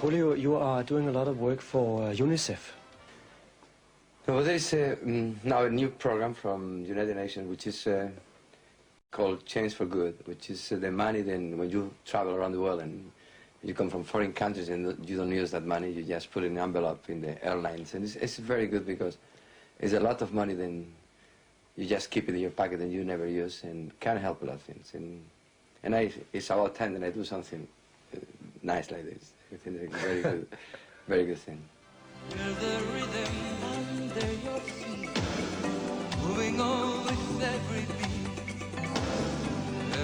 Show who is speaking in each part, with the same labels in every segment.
Speaker 1: Julio, you are doing a lot of work for UNICEF.
Speaker 2: Well, there is now a new program from United Nations which is called Change for Good, which is the money then when you travel around the world and you come from foreign countries and you don't use that money, you just put it in an envelope in the airlines. And it's very good because it's a lot of money then you just keep it in your pocket and you never use and can help a lot of things. And it's about time that I do something nice like this. I think it's a very good thing.
Speaker 3: Feel the rhythm under your feet, moving on with every beat.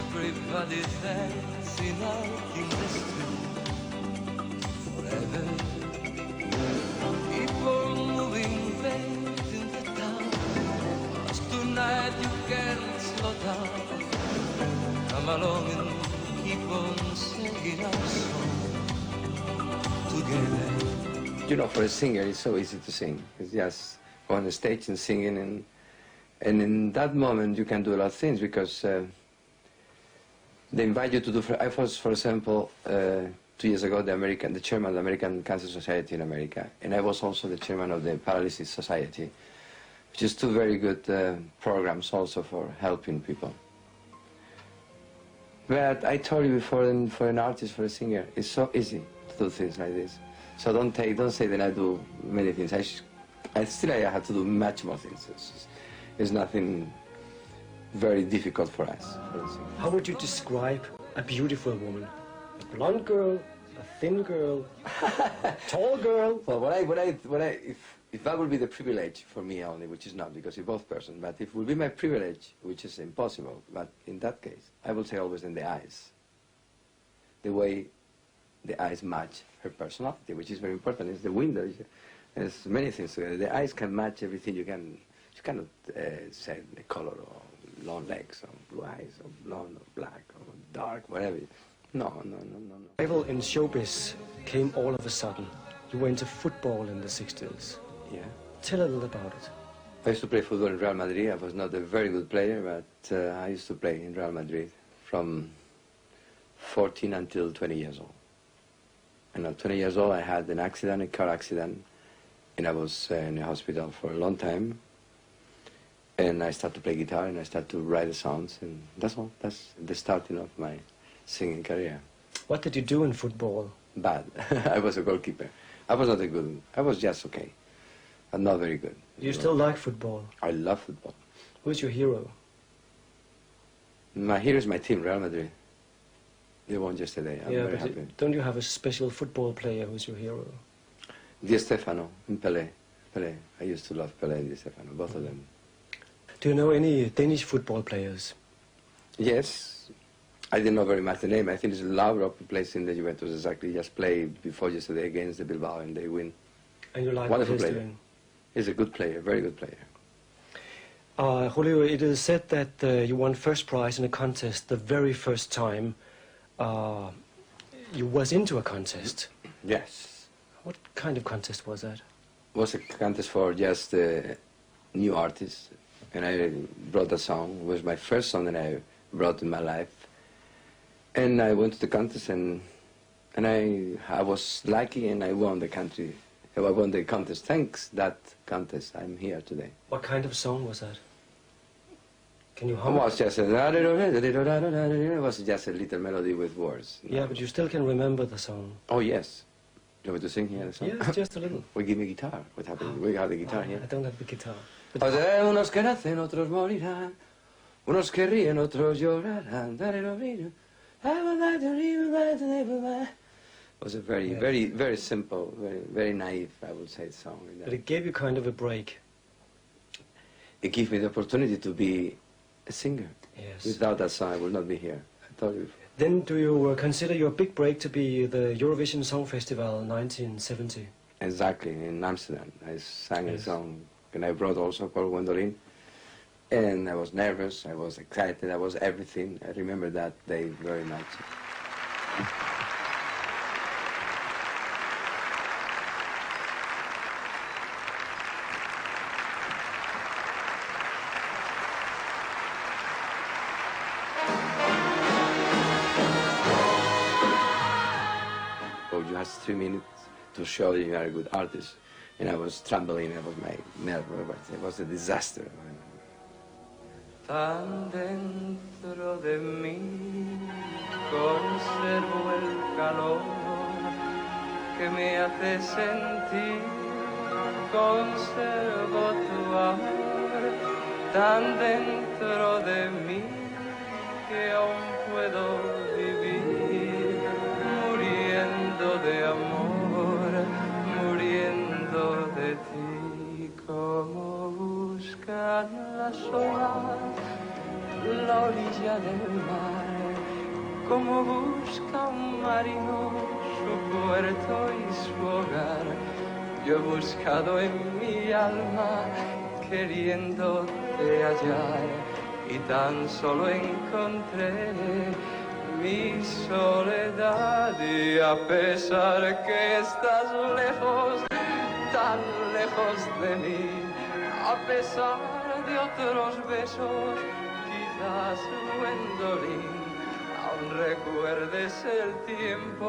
Speaker 3: Everybody's dancing out in the street. Forever, keep on moving, faith in the town. 'Cause tonight you can't slow down. Come along and keep on singing our song together.
Speaker 2: You know, for a singer, it's so easy to sing. It's just go on the stage and singing, and in that moment you can do a lot of things because they invite you to do. I was, for example, 2 years ago, the chairman of the American Cancer Society in America, and I was also the chairman of the Paralysis Society, which is two very good programs also for helping people. But I told you before, for an artist, for a singer, it's so easy to do things like this. So don't say that I do many things. I still have to do much more things. It's nothing very difficult for us.
Speaker 1: How would you describe a beautiful woman? A blonde girl, a thin girl, a tall girl?
Speaker 2: Well, if that would be the privilege for me only, which is not because we're both persons, but if it would be my privilege, which is impossible, but in that case, I will say always in the eyes. The way the eyes match her personality, which is very important. It's the window. There's many things together. The eyes can match everything. You cannot say the color or long legs or blue eyes or blonde or black or dark, whatever. No.
Speaker 1: Rival in showbiz came all of a sudden. You were into football in the 60s.
Speaker 2: Yeah.
Speaker 1: Tell a little about it.
Speaker 2: I used to play football in Real Madrid. I was not a very good player, but I used to play in Real Madrid from 14 until 20 years old. And at 20 years old, I had an accident, a car accident, and I was in the hospital for a long time. And I started to play guitar, and I started to write the songs, and that's all. That's the starting of my singing career.
Speaker 1: What did you do in football?
Speaker 2: Bad. I was a goalkeeper. I was not a good. I was just okay, but not very good.
Speaker 1: Do you still like football?
Speaker 2: I love football.
Speaker 1: Who's your hero?
Speaker 2: My hero is my team, Real Madrid. They won yesterday. I'm very happy.
Speaker 1: Don't you have a special football player who's your hero?
Speaker 2: Di Stefano and Pelé. I used to love Pelé and Di Stefano, both of them.
Speaker 1: Do you know any Danish football players?
Speaker 2: Yes. I didn't know very much the name. I think it's Laudrup who plays in the Juventus exactly. Just played before yesterday against the Bilbao and they win.
Speaker 1: And you like
Speaker 2: wonderful
Speaker 1: what he's
Speaker 2: player.
Speaker 1: doing?
Speaker 2: He's a good player, very good player.
Speaker 1: Julio, it is said that you won first prize in a contest the very first time you was into a contest.
Speaker 2: Yes.
Speaker 1: What kind of contest was that?
Speaker 2: It was a contest for just new artists, and I brought a song. It was my first song that I brought in my life. And I went to the contest, and I was lucky, and I won the country. I won the contest. Thanks that contest, I'm here today.
Speaker 1: What kind of song was that? Can you hum
Speaker 2: it? Was just it was just a little melody with words.
Speaker 1: Yeah, but you still can remember the song.
Speaker 2: Oh, yes. You want me to sing here the song?
Speaker 1: Yes, just a little.
Speaker 2: Well, give me a guitar. What happened? We have the guitar here.
Speaker 1: I don't have the guitar.
Speaker 2: Unos que nacen, otros morirán. Unos que ríen, otros llorarán. It was a very simple, very naive, I would say, song.
Speaker 1: But it gave you kind of a break.
Speaker 2: It gave me the opportunity to be a singer.
Speaker 1: Yes.
Speaker 2: Without that song, I would not be here. I told you before.
Speaker 1: Then do you consider your big break to be the Eurovision Song Festival 1970?
Speaker 2: Exactly, in Amsterdam. I sang a song, and I brought also Paul Gwendolyn. And I was nervous, I was excited, I was everything. I remember that day very much. last 3 minutes to show you are a good artist. And I was trembling, I was my nerve, it was a disaster.
Speaker 3: Tan dentro de mí conservo el calor que me hace sentir, conservo tu amor tan dentro de mí que aún puedo vivir muriendo de amor, muriendo de ti. Como buscan las olas la orilla del mar, como busca un marino su puerto y su hogar. Yo he buscado en mi alma queriéndote hallar y tan solo encontré mi soledad. Y a pesar que estás lejos, tan lejos de mí, a pesar de otros besos, quizás Gwendolyn, aún recuerdes el tiempo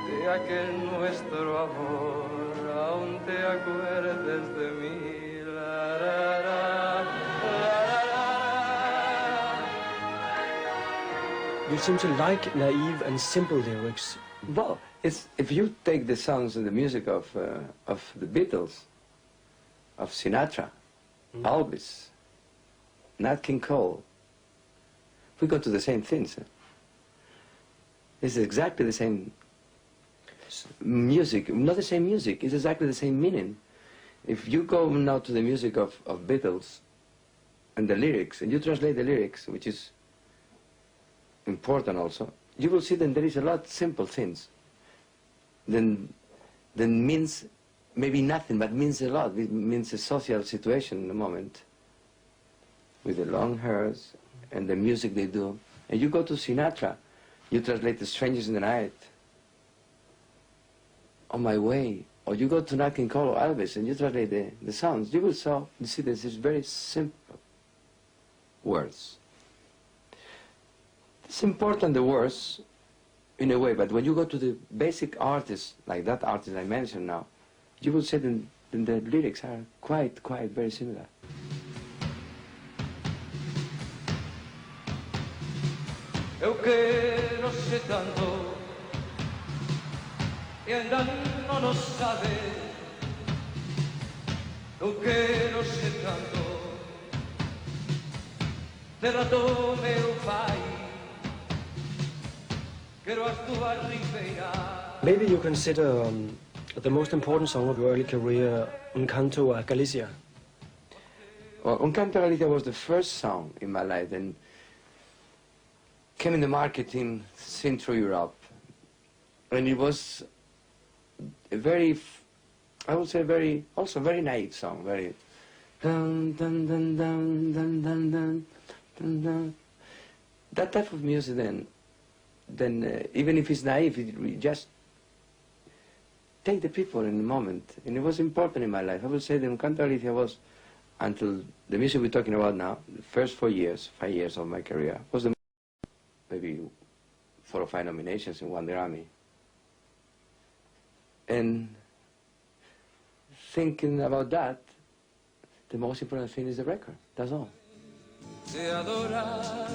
Speaker 3: de aquel nuestro amor, aún te acuerdes de mí. La, la, la, la, la.
Speaker 1: You seem to like naive and simple lyrics.
Speaker 2: Well, it's, if you take the songs and the music of the Beatles, of Sinatra, Elvis, Nat King Cole, we go to the same things. It's exactly the same music, not the same music, it's exactly the same meaning. If you go now to the music of Beatles and the lyrics, and you translate the lyrics, which is important also, you will see that there is a lot of simple things. Then means maybe nothing, but means a lot. It means a social situation in the moment, with the long hairs and the music they do. And you go to Sinatra, you translate The Strangers in the Night, On My Way, or you go to Nat King Cole or Elvis and you translate the sounds, you will see this is very simple words. It's important, the words, in a way, but when you go to the basic artists, like that artist I mentioned now, you will see that the lyrics are quite very similar.
Speaker 3: Eu quero ser tanto e ainda non o sabe. Eu quero ser tanto terra do meu pai. Quero as tuas ribeiras.
Speaker 1: Maybe you consider the most important song of your early career, Un Canto a Galicia.
Speaker 2: Well, Un Canto a Galicia was the first song in my life, and came in the market in Central Europe, and it was a very, I would say, also very naive song, very dun dun dun dun dun dun dun dun dun. That type of music. Then even if it's naive, we just take the people in the moment, and it was important in my life. I would say that Un Canto a Galicia was, until the music we're talking about now, the first 5 years of my career, was the maybe 4 or 5 nominations and 1 Grammy. And thinking about that, the most important thing is the record, that's all.
Speaker 3: Te adoraré,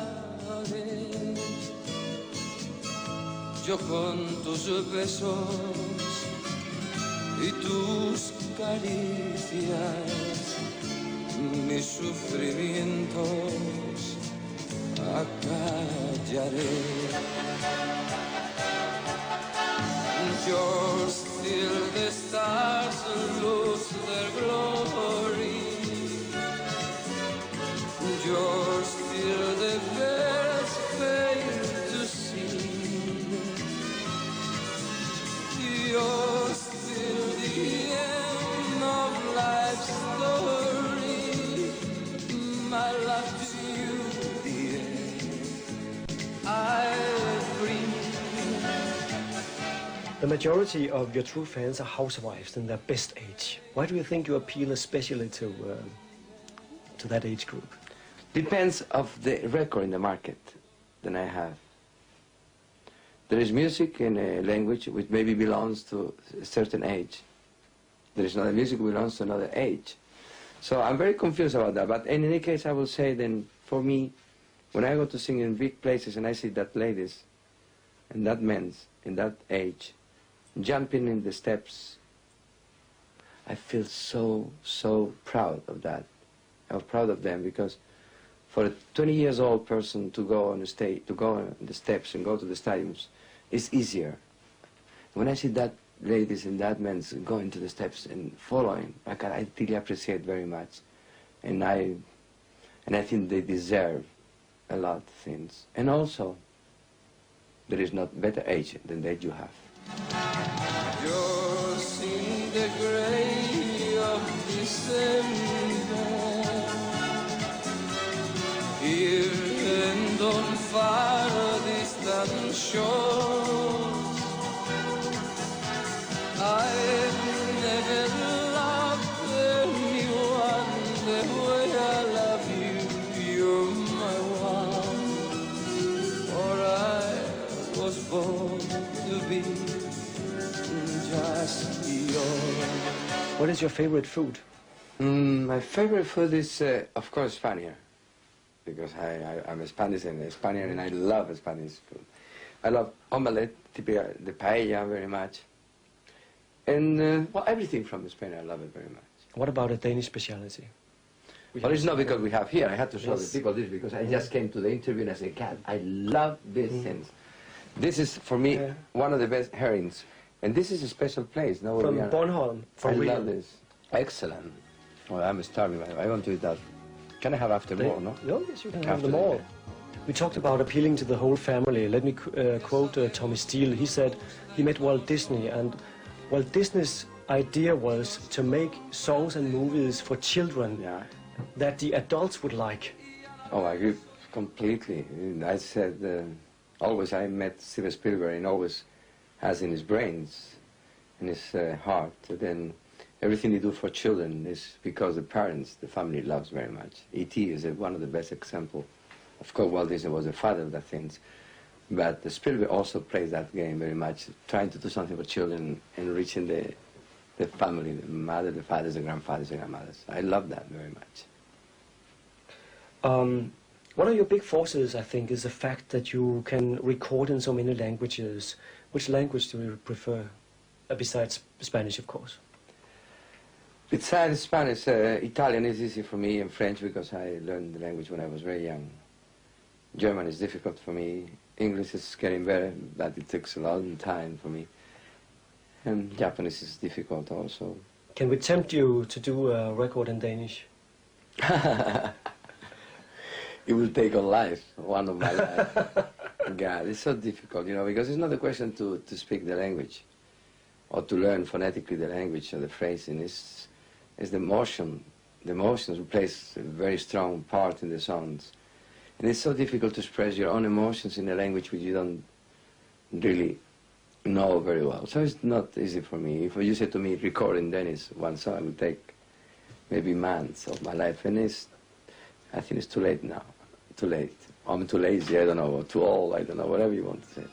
Speaker 3: yo con tus besos y tus caricias, mis sufrimientos acallaré. You're still the stars, lose their glory. You're still the best thing to see. You're still the end of life's story. My love to you, dear, I bring.
Speaker 1: The majority of your true fans are housewives in their best age. Why do you think you appeal especially to that age group?
Speaker 2: Depends of the record in the market that I have. There is music in a language which maybe belongs to a certain age. There is another music which belongs to another age. So I'm very confused about that. But in any case, I will say then, for me, when I go to sing in big places and I see that ladies and that men in that age jumping in the steps, I feel so, so proud of that. I'm proud of them because for a 20 years old person to go on the stage, to go on the steps and go to the stadiums, is easier. When I see that ladies and that men going to the steps and following, I really appreciate very much, and I think they deserve a lot of things. And also, there is not better age than that you have.
Speaker 3: Yours in the gray of December, here and on far distant shores. I've never loved anyone the way I love you. You're my one, for I was born to be just yours.
Speaker 1: What is your favorite food?
Speaker 2: My favorite food is, of course, Spanish, because I'm a Spanish and I love Spanish food. I love omelette, the paella very much. And, well, everything from Spain, I love it very much.
Speaker 1: What about a Danish speciality?
Speaker 2: Well, it's not because we have here. I had to show the people this because I just came to the interview and I said, God, I love these things. This is, for me, one of the best herrings. And this is a special place. Now
Speaker 1: From Bornholm, from
Speaker 2: I love this. Excellent. Well, I'm starving. I want to eat that. Can I have after more, no?
Speaker 1: No, yes, you can have them all. We talked about appealing to the whole family. Let me quote Tommy Steele. He said he met Walt Disney, and Walt Disney's idea was to make songs and movies for children that the adults would like.
Speaker 2: Oh, I agree completely. I said, always I met Steven Spielberg and always has in his brains, in his heart, then everything he do for children is because the parents, the family loves very much. E.T. is one of the best examples. Of course, Walt Disney was the father of that things. But Spielberg also plays that game very much, trying to do something for children and reaching the family, the mother, the fathers, the grandfathers, the grandmothers. I love that very much.
Speaker 1: One of your big forces, I think, is the fact that you can record in so many languages. Which language do you prefer, besides Spanish, of course?
Speaker 2: Besides Spanish, Italian is easy for me, and French because I learned the language when I was very young. German is difficult for me. English is getting better, but it takes a long time for me. And Japanese is difficult also.
Speaker 1: Can we tempt you to do a record in Danish?
Speaker 2: It will take a life, one of my life. God, it's so difficult, you know, because it's not a question to speak the language or to learn phonetically the language or the phrasing. It's the emotion. The emotions plays a very strong part in the songs. And it's so difficult to express your own emotions in a language which you don't really know very well. So it's not easy for me. If you say to me, record in Danish one song, it would take maybe months of my life. And I think it's too late now. Too late. I'm too lazy, I don't know, or too old, I don't know, whatever you want to say.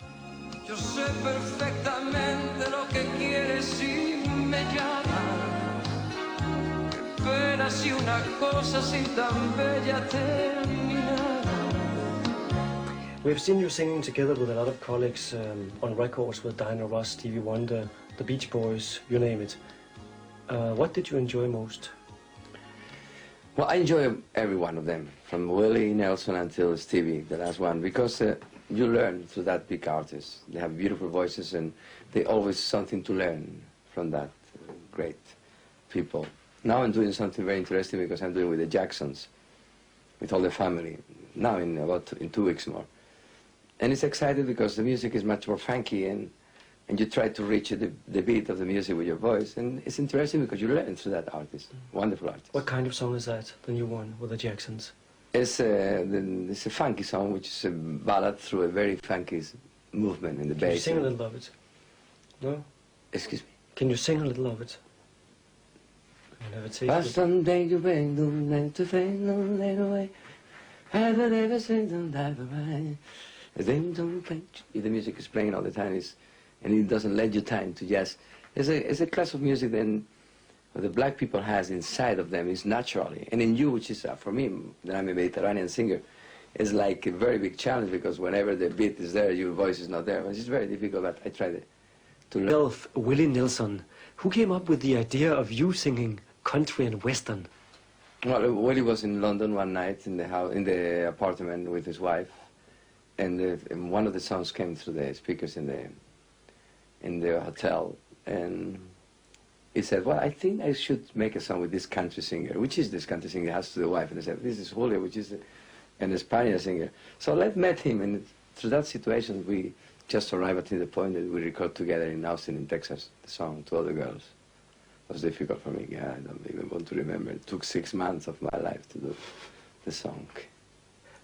Speaker 3: Yo sé perfectamente lo que quieres si me llamas. Pero si una cosa así tan bella terminara.
Speaker 1: We've seen you singing together with a lot of colleagues on records with Diana Ross, Stevie Wonder, the Beach Boys, you name it. What did you enjoy most?
Speaker 2: Well, I enjoy every one of them, from Willie Nelson until Stevie, the last one, because you learn through that big artist. They have beautiful voices and they always something to learn from that great people. Now I'm doing something very interesting because I'm doing with the Jacksons, with all the family, now in 2 weeks more. And it's exciting because the music is much more funky and you try to reach the beat of the music with your voice. And it's interesting because you learn through that artist, wonderful artist.
Speaker 1: What kind of song is that, the new one with the Jacksons?
Speaker 2: It's a funky song, which is a ballad through a very funky movement in the bass.
Speaker 1: Can you sing a little of it? No?
Speaker 2: Excuse me?
Speaker 1: Can you sing a little of it? I'll never take
Speaker 2: But
Speaker 1: it.
Speaker 2: someday you bring them to fade, no later away. I will never sing them that right. The music is playing all the time, and it doesn't let you time to just. It's a class of music then what the black people has inside of them is naturally, and in you, which is for me, that I'm a Mediterranean singer, is like a very big challenge because whenever the beat is there, your voice is not there. It's very difficult, but I tried to learn.
Speaker 1: Willie Nelson, who came up with the idea of you singing country and western?
Speaker 2: Well, Willie was in London one night in the house, in the apartment with his wife, and one of the songs came through the speakers in the hotel, and he said, "Well, I think I should make a song with this country singer." Which is this country singer? He asked to the wife, and he said, "This is Julio, which is an Spanish singer." So I met him, and through that situation, we just arrived at the point that we recorded together in Austin, in Texas, the song to all the girls. It was difficult for me. Yeah, I don't even want to remember. It took 6 months of my life to do the song.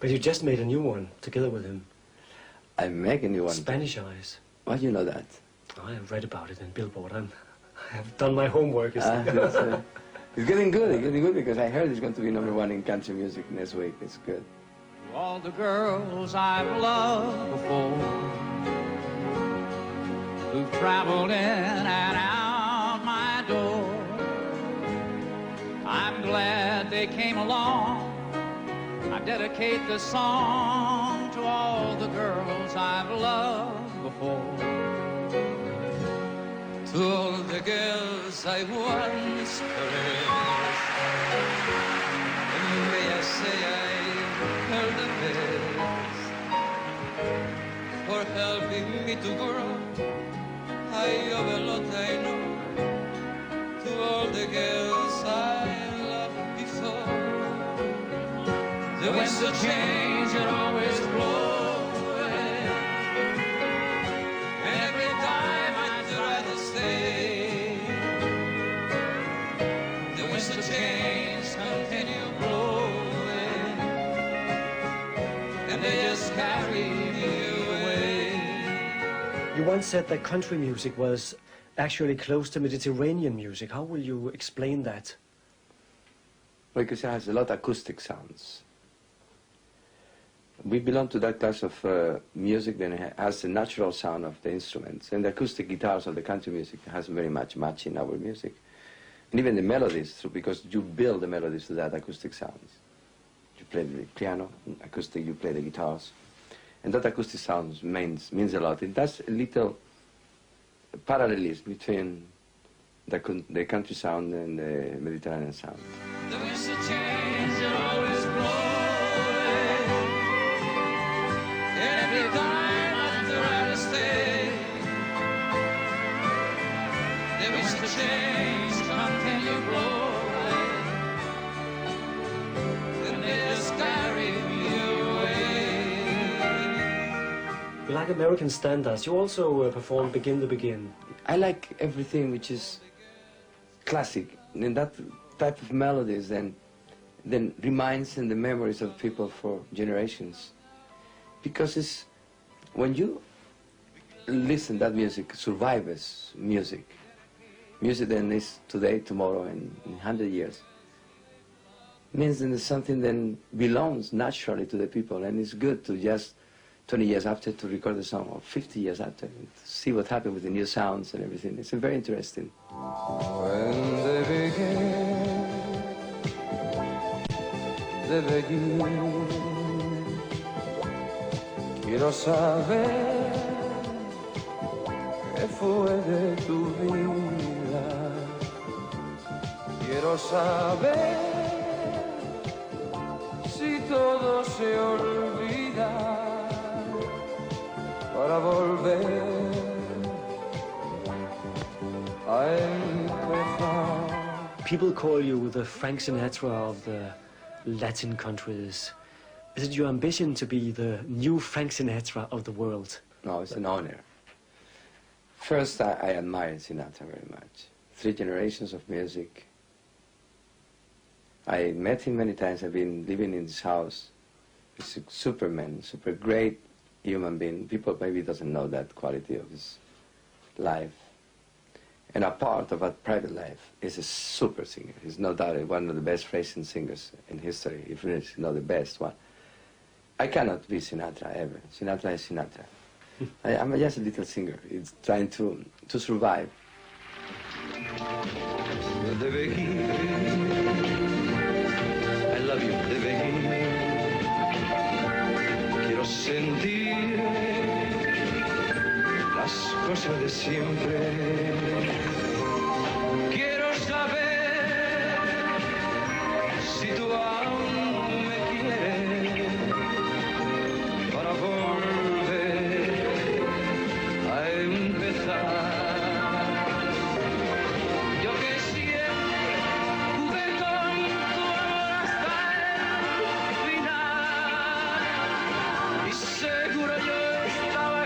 Speaker 1: But you just made a new one together with him.
Speaker 2: I make a new one.
Speaker 1: Spanish Eyes.
Speaker 2: Why do you know that?
Speaker 1: I have read about it in Billboard. I have done my homework.
Speaker 2: It's getting good. It's getting good because I heard it's going to be #1 in country music next week. It's good.
Speaker 3: To all the girls I've loved before, who've traveled in and out my door, I'm glad they came along. I dedicate this song to all the girls I've loved before, to all the girls I once caressed, and may I say I heard the best for helping me to grow. I owe a lot, I know, to all the girls I loved before. The winds of change are always blowing, and every time I'd rather stay. The winds of change continue blowing, and they just carry me away.
Speaker 1: You once said that country music was actually close to Mediterranean music. How will you explain that?
Speaker 2: Because it has a lot of acoustic sounds. We belong to that class of music that has the natural sound of the instruments, and the acoustic guitars of the country music has very much match in our music. And even the melodies, because you build the melodies to that acoustic sounds. You play the piano, acoustic, you play the guitars. And that acoustic sound means a lot. And that's a little parallelism between the country sound and the Mediterranean sound.
Speaker 3: The winds of change are always blowing, and every time I'd rather stay. The winds of change continue blowing, and they just carry me away.
Speaker 1: Like American standards, you also perform Begin to Begin.
Speaker 2: I like everything which is classic, and that type of melodies then reminds in the memories of people for generations. Because it's, when you listen that music, survives music then is today, tomorrow, and in 100 years, means that it's something that belongs naturally to the people, and it's good to just 20 years after to record the song, or 50 years after, and see what happened with the new sounds and everything. It's very interesting.
Speaker 3: When they begin, quiero saber qué fue de tu vida. Quiero saber si todo se olvida para volver a empezar.
Speaker 1: People call you the Frank Sinatra of the Latin countries. Is it your ambition to be the new Frank Sinatra of the world?
Speaker 2: No, it's an honor. First, I admire Sinatra very much. 3 generations of music. I met him many times. I've been living in his house. He's a superman, super great human being. People maybe doesn't know that quality of his life. And a part of that private life is a super singer. He's no doubt one of the best Frisian singers in history, if it's not the best one. I cannot be Sinatra ever. Sinatra is Sinatra. I'm just a little singer. It's trying to survive.
Speaker 3: I love you, quiero sentir las cosas de siempre. Quiero saber si tú aún me quieres para volver a empezar. Yo que siempre jugué con tu amor hasta el final y seguro yo estaba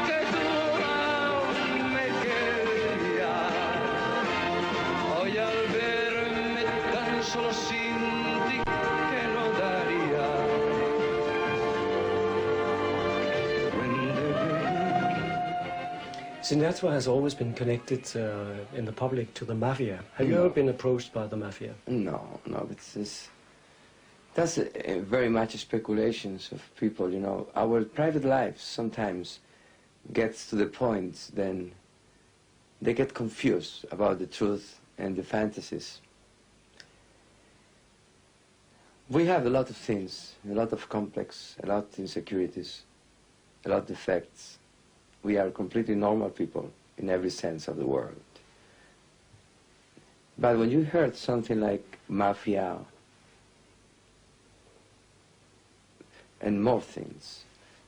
Speaker 3: que tú aún me querías. Hoy al verme tan solo sin ti que no daría. When the
Speaker 1: Sinatra has always been connected in the public to the Mafia. Have you ever been approached by the Mafia?
Speaker 2: No, that's very much speculations of people, you know. Our private lives sometimes gets to the point then they get confused about the truth and the fantasies. We have a lot of things, a lot of complex, a lot of insecurities, a lot of defects. We are completely normal people in every sense of the word. But when you heard something like Mafia and more things,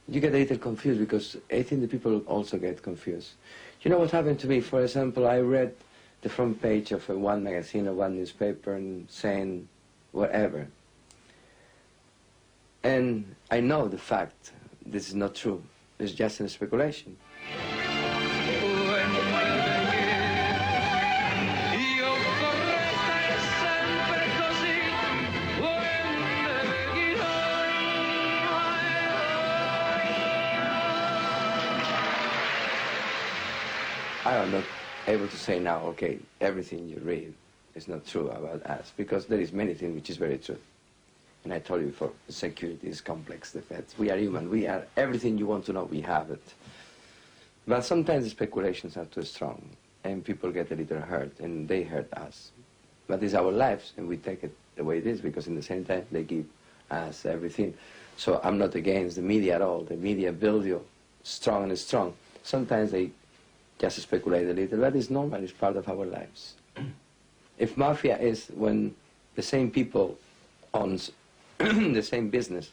Speaker 2: you get a little confused because I think the people also get confused. You know what happened to me? For example, I read the front page of one magazine or one newspaper and saying whatever. And I know the fact this is not true. It's just a speculation. I am not able to say now, okay, everything you read is not true about us, because there is many things which is very true. And I told you before, security is complex, the facts. We are human, we are, everything you want to know, we have it. But sometimes the speculations are too strong, and people get a little hurt, and they hurt us. But it's our lives, and we take it the way it is, because in the same time, they give us everything. So I'm not against the media at all. The media build you strong and strong. Sometimes they just speculate a little, but it's normal, it's part of our lives. If Mafia is when the same people owns the same business,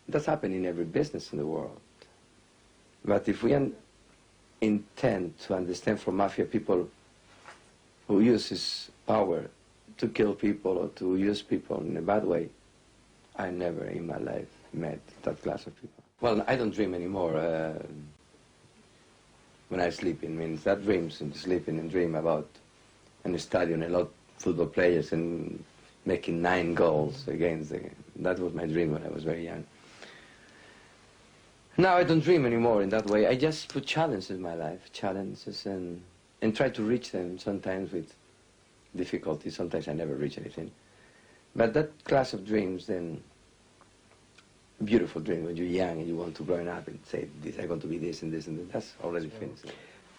Speaker 2: that's happening in every business in the world. But if we intend to understand from Mafia people who uses power to kill people or to use people in a bad way, I never in my life met that class of people. Well, I don't dream anymore. When I sleep, it means that dreams and sleeping and dream about in the stadium, a lot of football players and making 9 goals against the... That was my dream when I was very young. Now I don't dream anymore in that way. I just put challenges in my life, challenges, and try to reach them, sometimes with difficulty. Sometimes I never reach anything. But that class of dreams, then, beautiful dream when you're young and you want to grow up and say, this, I want to be this and this and this, that's already finished.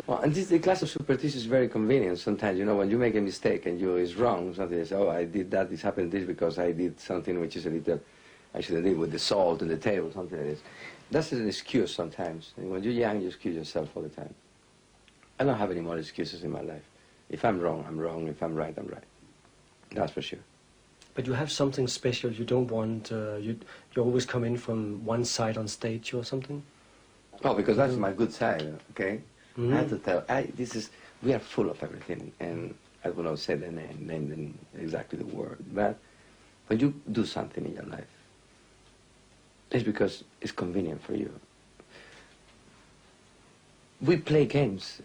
Speaker 2: Well, and the class of superstition is very convenient. Sometimes, you know, when you make a mistake and it's wrong, something is, oh, I did that, this happened this because I did something which is a little, I should have did with the salt in the table, something like this. That's an excuse sometimes. And when you're young, you excuse yourself all the time. I don't have any more excuses in my life. If I'm wrong, I'm wrong. If I'm right, I'm right. That's for sure.
Speaker 1: But you have something special. You don't want, you always come in from one side on stage or something?
Speaker 2: Oh, because that's my good side, okay? I have to tell, we are full of everything, and I will not say the name exactly the word, but when you do something in your life, it's because it's convenient for you. We play games.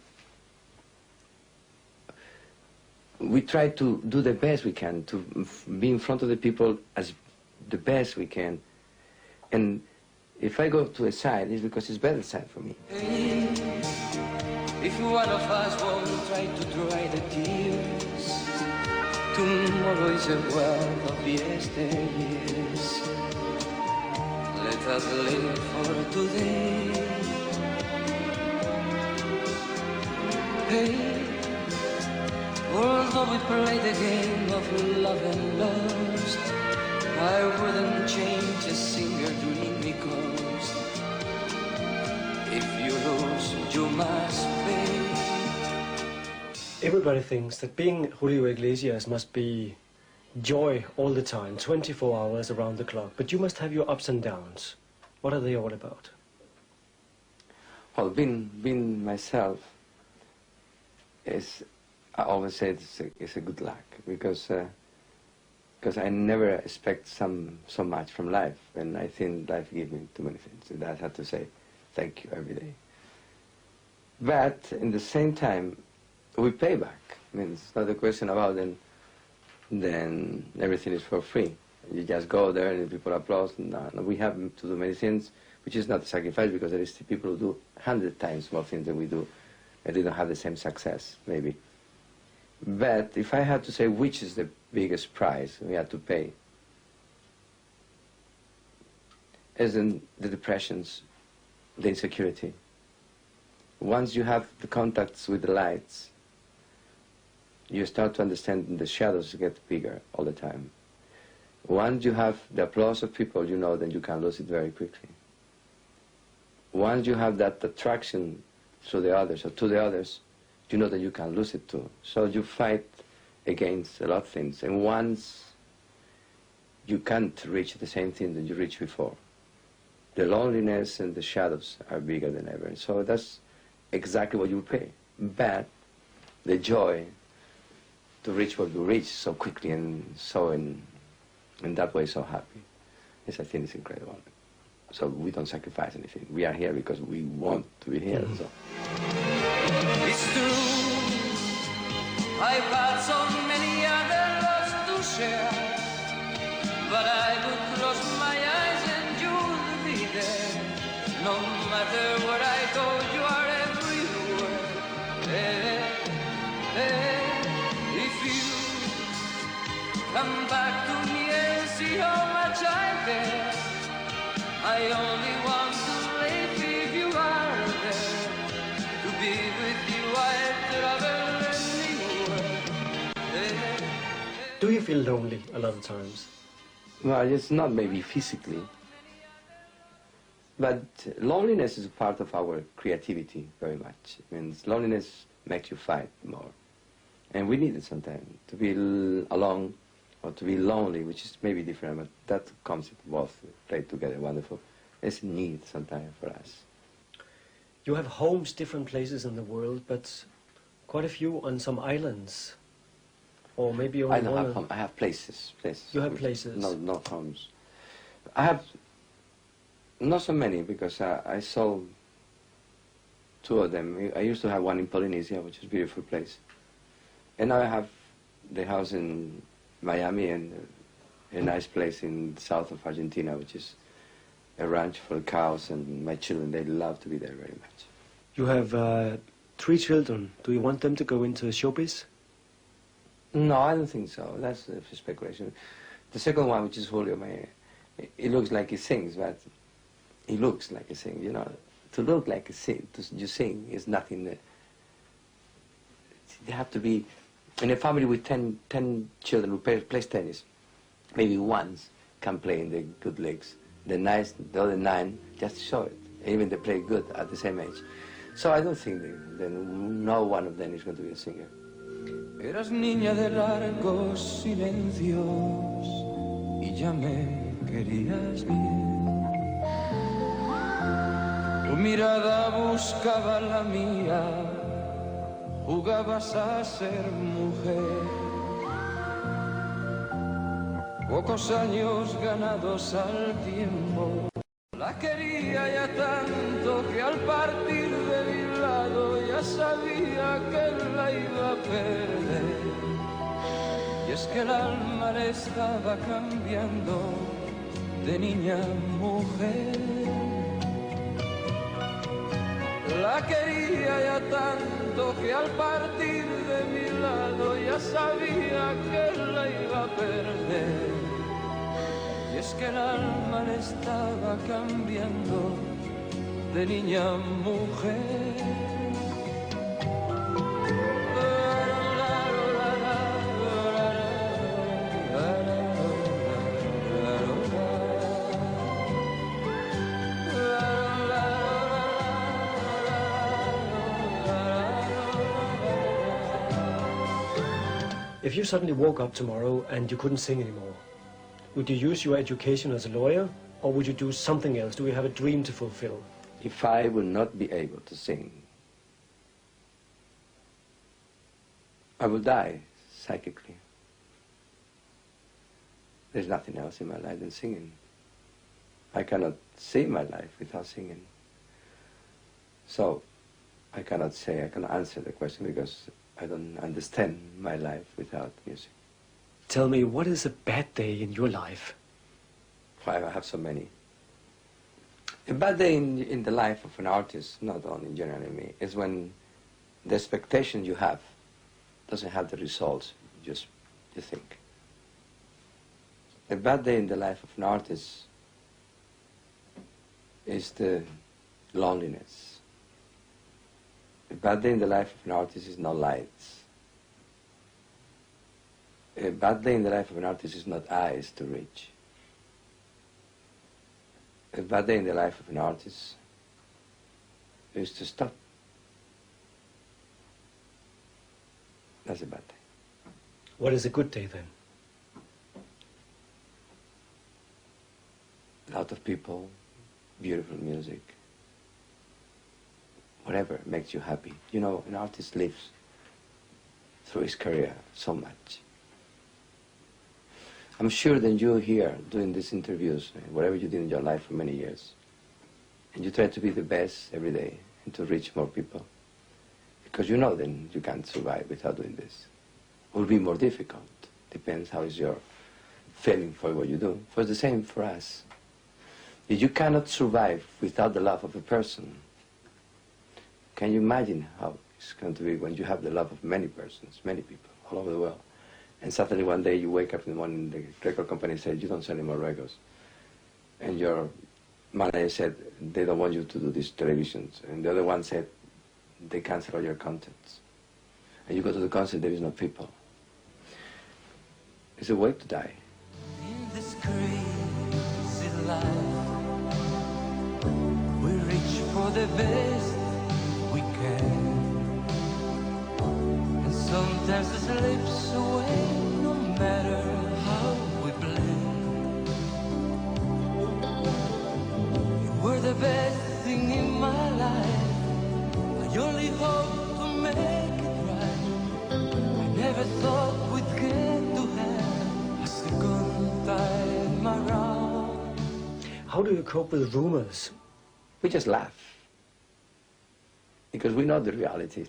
Speaker 2: We try to do the best we can, to be in front of the people as the best we can. And if I go to a side, it's because it's better side for me.
Speaker 3: If one of us won't try to dry the tears, tomorrow is a world of yesteryears. let us live for today. Hey, although we play the game of love and lust, I wouldn't change a single dream because if you lose, you must pay.
Speaker 1: Everybody thinks that being Julio Iglesias must be joy all the time, 24 hours around the clock. But you must have your ups and downs. What are they all about?
Speaker 2: Well, being myself is, I always say it's a good luck because I never expect so much from life, and I think life gives me too many things, and I have to say thank you every day. But in the same time, we pay back. I mean, it's not a question about then everything is for free. You just go there and people applaud. No, we have to do many things, which is not a sacrifice because there is people who do 100 times more things than we do, and they don't have the same success, maybe. But if I had to say which is the biggest price we have to pay, isn't the depressions, the insecurity. Once you have the contacts with the lights, you start to understand the shadows get bigger all the time. Once you have the applause of people, you know that you can lose it very quickly. Once you have that attraction to the others, or to the others, you know that you can lose it too. So you fight against a lot of things. And once you can't reach the same thing that you reached before, the loneliness and the shadows are bigger than ever. And so that's exactly what you pay. But the joy to reach what you reach so quickly and so in that way so happy, I think it's incredible. So we don't sacrifice anything. We are here because we want to be here. So.
Speaker 3: It's true, I've had so many other loves to share, but I would close my eyes and you'll be there. No matter where I go, you are everywhere. If you come back to me and see how much I care, I only want to live if you are there. To be with you, I'll travel anywhere.
Speaker 1: Do you feel lonely a lot of times?
Speaker 2: Well, it's not maybe physically, but loneliness is a part of our creativity very much. I mean, loneliness makes you fight more. And we need it sometimes, to be alone or to be lonely, which is maybe different, but that comes both played together wonderful. It's a need sometimes for us.
Speaker 1: You have homes different places in the world, but quite a few on some islands. Or maybe only
Speaker 2: I don't
Speaker 1: one.
Speaker 2: have home. I have places.
Speaker 1: You have places?
Speaker 2: No, not homes. I have not so many because I sold 2 of them. I used to have one in Polynesia, which is a beautiful place. And now I have the house in Miami and a nice place in the south of Argentina, which is a ranch for cows, and my children, they love to be there very much.
Speaker 1: You have 3 children. Do you want them to go into showbiz?
Speaker 2: No, I don't think so. That's speculation. The second one, which is Julio, it looks like he sings, but he looks like he sings, you know. To look like a sing, you sing is nothing. They have to be in a family with 10 children who plays tennis. Maybe once can play in the good leagues. The other 9 just show it. Even they play good at the same age. So I don't think no one of them is going to be a singer.
Speaker 3: Eras niña de largos silencios y ya me querías bien. Tu mirada buscaba la mía, jugabas a ser mujer. Pocos años ganados al tiempo. La quería ya tanto que al partir de mi lado ya sabía que la iba a perder. Y es que el alma le estaba cambiando de niña a mujer. La quería ya tanto que al partir de mi lado ya sabía que la iba a perder. Y es que el alma le estaba cambiando de niña a mujer.
Speaker 1: If you suddenly woke up tomorrow and you couldn't sing anymore, would you use your education as a lawyer, or would you do something else? Do you have a dream to fulfill?
Speaker 2: If I would not be able to sing, I would die psychically. There's nothing else in my life than singing. I cannot see my life without singing. So I cannot answer the question because I don't understand my life without music.
Speaker 1: Tell me, what is a bad day in your life?
Speaker 2: Why, I have so many. A bad day in the life of an artist, not only generally me, is when the expectation you have doesn't have the results you think. A bad day in the life of an artist is the loneliness. A bad day in the life of an artist is no lights. A bad day in the life of an artist is not eyes to reach. A bad day in the life of an artist is to stop. That's a bad day.
Speaker 1: What is a good day then?
Speaker 2: A lot of people, beautiful music, whatever makes you happy. You know, an artist lives through his career so much. I'm sure that you're here doing these interviews, whatever you did in your life for many years, and you try to be the best every day and to reach more people. Because you know then you can't survive without doing this. It will be more difficult. Depends how is your feeling for what you do. For it's the same for us. If you cannot survive without the love of a person, can you imagine how it's going to be when you have the love of many persons, many people, all over the world? And suddenly one day you wake up in the morning, the record company said, you don't sell any more records. And your manager said, they don't want you to do these televisions. And the other one said, they cancel all your contents. And you go to the concert, there is no people. It's a way to die.
Speaker 3: In this crazy life, we reach for the best we can. And sometimes it slips away, no matter how we blend. You were the best thing in my life. I only hope to make it right. I never thought we'd get to have a second time around.
Speaker 1: How do you cope with rumors?
Speaker 2: We just laugh. Because we know the reality.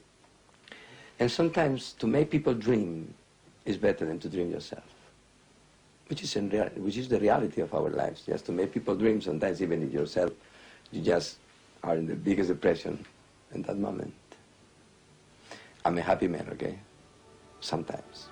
Speaker 2: And sometimes to make people dream is better than to dream yourself. Which is the reality of our lives. Just to make people dream, sometimes even if yourself, you just are in the biggest depression in that moment. I'm a happy man, okay? Sometimes.